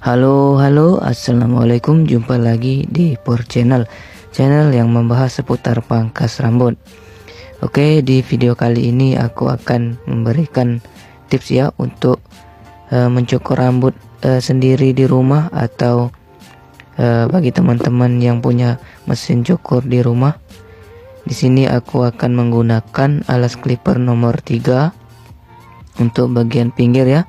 Halo, assalamualaikum. Jumpa lagi di Por Channel yang membahas seputar pangkas rambut. Oke, di video kali ini aku akan memberikan tips ya untuk mencukur rambut sendiri di rumah atau bagi teman-teman yang punya mesin cukur di rumah. Di sini aku akan menggunakan alas clipper nomor 3 untuk bagian pinggir ya.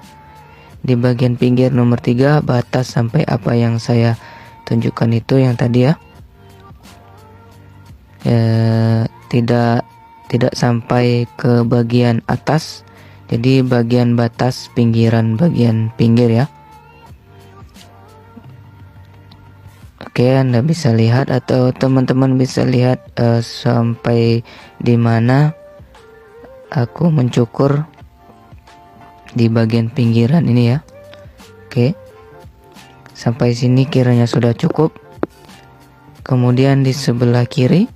Di bagian pinggir nomor 3 batas sampai apa yang saya tunjukkan itu yang tadi ya, tidak sampai ke bagian atas, jadi bagian batas pinggiran bagian pinggir ya. Oke, Anda bisa lihat atau teman-teman bisa lihat sampai di mana aku mencukur di bagian pinggiran ini ya. Oke, sampai sini kiranya sudah cukup. Kemudian di sebelah kiri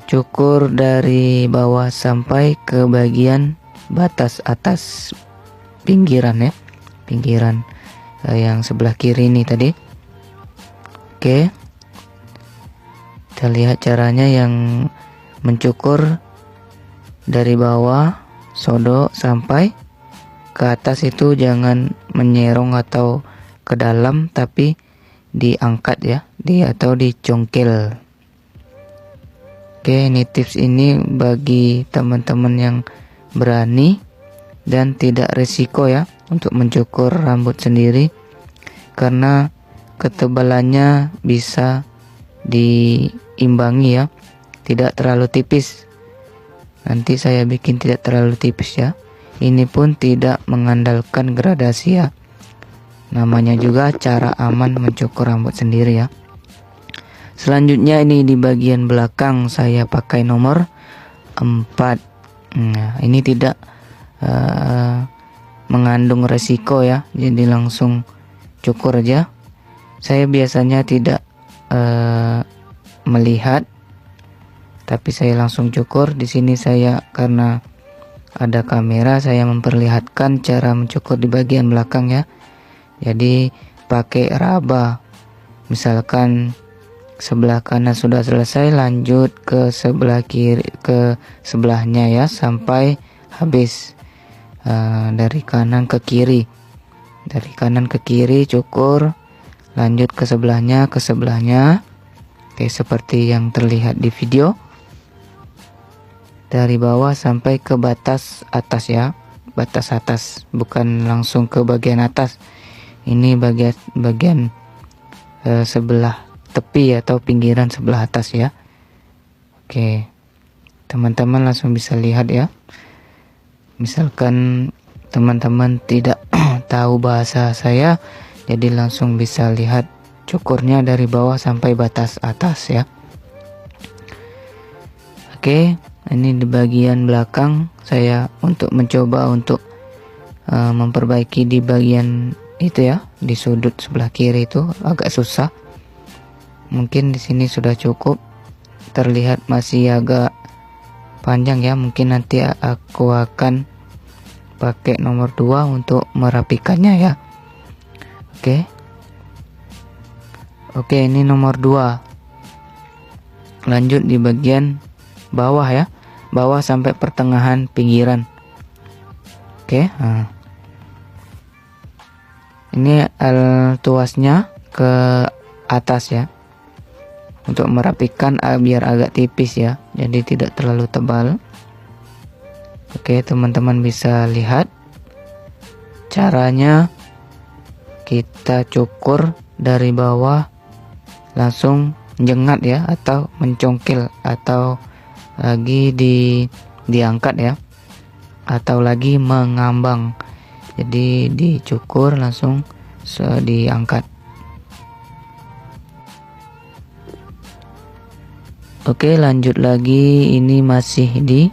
cukur dari bawah sampai ke bagian batas atas pinggiran ya, pinggiran yang sebelah kiri ini tadi. Oke, kita lihat caranya. Yang mencukur dari bawah sodok sampai ke atas itu jangan menyerong atau ke dalam, tapi diangkat ya, atau dicongkel. Oke, ini tips ini bagi teman-teman yang berani dan tidak risiko ya untuk mencukur rambut sendiri, karena ketebalannya bisa diimbangi ya, tidak terlalu tipis. Nanti saya bikin tidak terlalu tipis ya. Ini pun tidak mengandalkan gradasi ya. Namanya juga cara aman mencukur rambut sendiri ya. Selanjutnya ini di bagian belakang saya pakai nomor 4. Nah, ini tidak mengandung resiko ya. Jadi langsung cukur aja. Saya biasanya tidak melihat, tapi saya langsung cukur. Di sini saya karena ada kamera, saya memperlihatkan cara mencukur di bagian belakang ya. Jadi pakai raba. Misalkan sebelah kanan sudah selesai, lanjut ke sebelah kiri, ke sebelahnya ya, sampai habis. Dari kanan ke kiri, cukur, lanjut ke sebelahnya, Oke, seperti yang terlihat di video. Dari bawah sampai ke batas atas ya, batas atas, bukan langsung ke bagian atas. Ini bagian sebelah tepi atau pinggiran sebelah atas ya. Oke, teman-teman langsung bisa lihat ya. Misalkan teman-teman tidak tahu bahasa saya, jadi langsung bisa lihat cukurnya dari bawah sampai batas atas ya. Oke, ini di bagian belakang saya mencoba untuk memperbaiki di bagian itu ya, di sudut sebelah kiri itu agak susah. Mungkin di sini sudah cukup, terlihat masih agak panjang ya. Mungkin nanti aku akan pakai nomor 2 untuk merapikannya ya. Oke, ini nomor 2. Lanjut di bagian bawah ya, bawah sampai pertengahan pinggiran. Oke, ini tuasnya ke atas ya, untuk merapikan biar agak tipis ya, jadi tidak terlalu tebal. Oke, teman-teman bisa lihat caranya. Kita cukur dari bawah langsung jengat ya, atau mencongkel, atau lagi diangkat ya, atau lagi mengambang. Jadi dicukur langsung diangkat. Oke, lanjut lagi. Ini masih di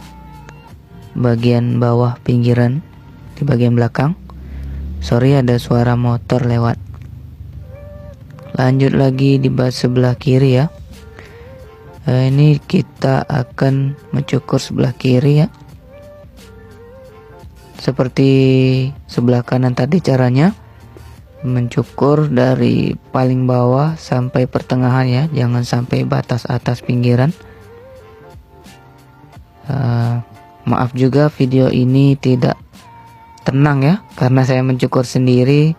bagian bawah pinggiran, di bagian belakang. Sorry, ada suara motor lewat. Lanjut lagi di sebelah kiri ya. Ini kita akan mencukur sebelah kiri ya, seperti sebelah kanan tadi caranya. mencukur dari paling bawah sampai pertengahan ya, jangan sampai batas atas pinggiran. Maaf juga video ini tidak tenang ya, karena saya mencukur sendiri,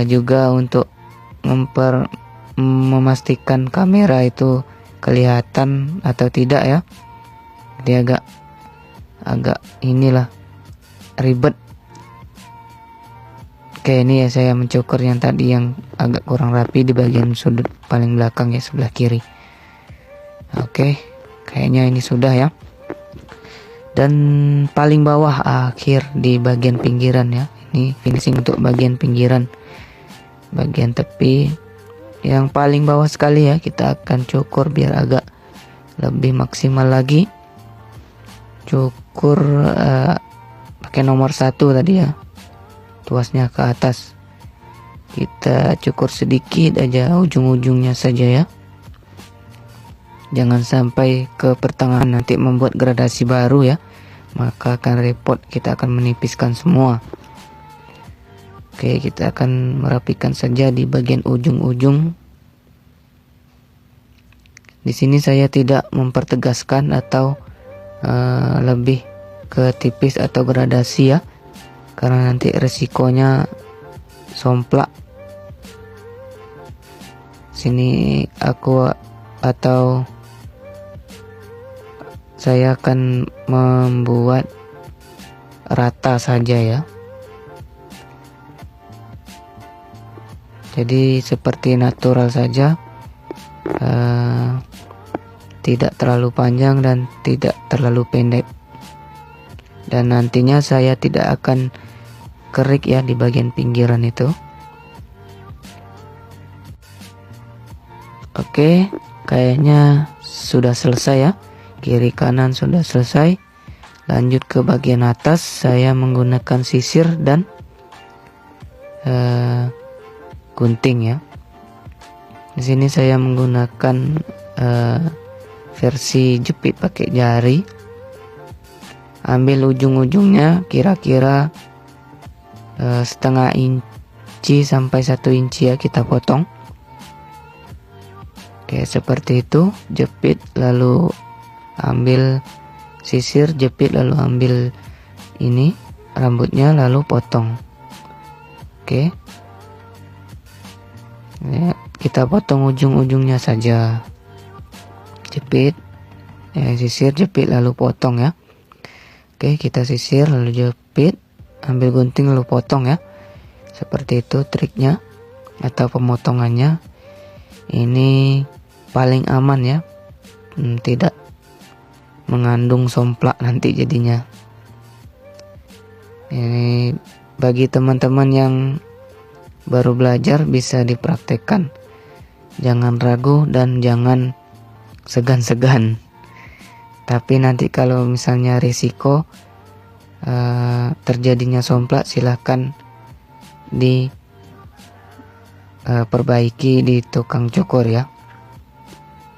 juga untuk memastikan kamera itu kelihatan atau tidak ya. Jadi agak inilah ribet. Oke, ini ya saya mencukur yang tadi yang agak kurang rapi di bagian sudut paling belakang ya, sebelah kiri. Oke, kayaknya ini sudah ya. Dan paling bawah akhir di bagian pinggiran ya, ini finishing untuk bagian pinggiran, bagian tepi yang paling bawah sekali ya, kita akan cukur biar agak lebih maksimal lagi. Cukur pakai nomor 1 tadi ya, tuasnya ke atas. Kita cukur sedikit aja ujung-ujungnya saja ya, jangan sampai ke pertengahan nanti membuat gradasi baru ya, maka akan repot, kita akan menipiskan semua. Oke, kita akan merapikan saja di bagian ujung-ujung. Di sini saya tidak mempertegaskan atau lebih ke tipis atau gradasi ya, karena nanti resikonya somplak. Sini aku atau saya akan membuat rata saja ya. Jadi seperti natural saja, tidak terlalu panjang dan tidak terlalu pendek. Dan nantinya saya tidak akan kerik ya di bagian pinggiran itu. Oke, kayaknya sudah selesai ya. Kiri kanan sudah selesai. Lanjut ke bagian atas, saya menggunakan sisir dan gunting ya. Di sini saya menggunakan versi jepit pakai jari. Ambil ujung-ujungnya kira-kira setengah inci sampai 1 inci ya, kita potong. Oke, seperti itu, jepit lalu ambil sisir, jepit lalu ambil ini rambutnya lalu potong. Oke ya, kita potong ujung-ujungnya saja, jepit sisir, jepit lalu potong ya. Oke, kita sisir lalu jepit, ambil gunting lalu potong ya. Seperti itu triknya atau pemotongannya. Ini paling aman ya, tidak mengandung somplak nanti jadinya. Ini bagi teman-teman yang baru belajar bisa dipraktekkan. Jangan ragu dan jangan segan-segan. Tapi nanti kalau misalnya risiko terjadinya somplak, silahkan diperbaiki di tukang cukur ya.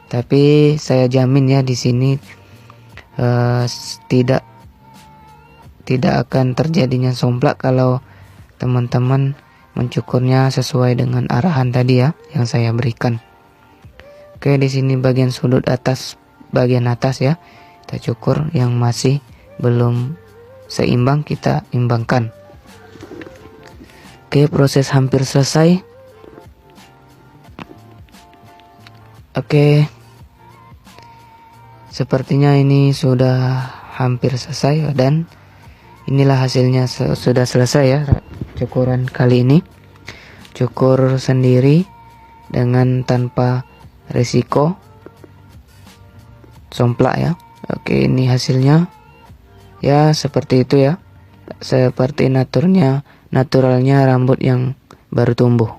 Tapi saya jamin ya, di sini tidak akan terjadinya somplak kalau teman-teman mencukurnya sesuai dengan arahan tadi ya yang saya berikan. Oke, di sini bagian sudut atas, bagian atas ya, kita cukur. Yang masih belum seimbang kita imbangkan. Oke, proses hampir selesai. Oke, sepertinya ini sudah hampir selesai dan inilah hasilnya. Sudah selesai ya cukuran kali ini. Cukur sendiri dengan tanpa risiko somplak ya. Oke, ini hasilnya ya, seperti itu ya, seperti naturalnya rambut yang baru tumbuh.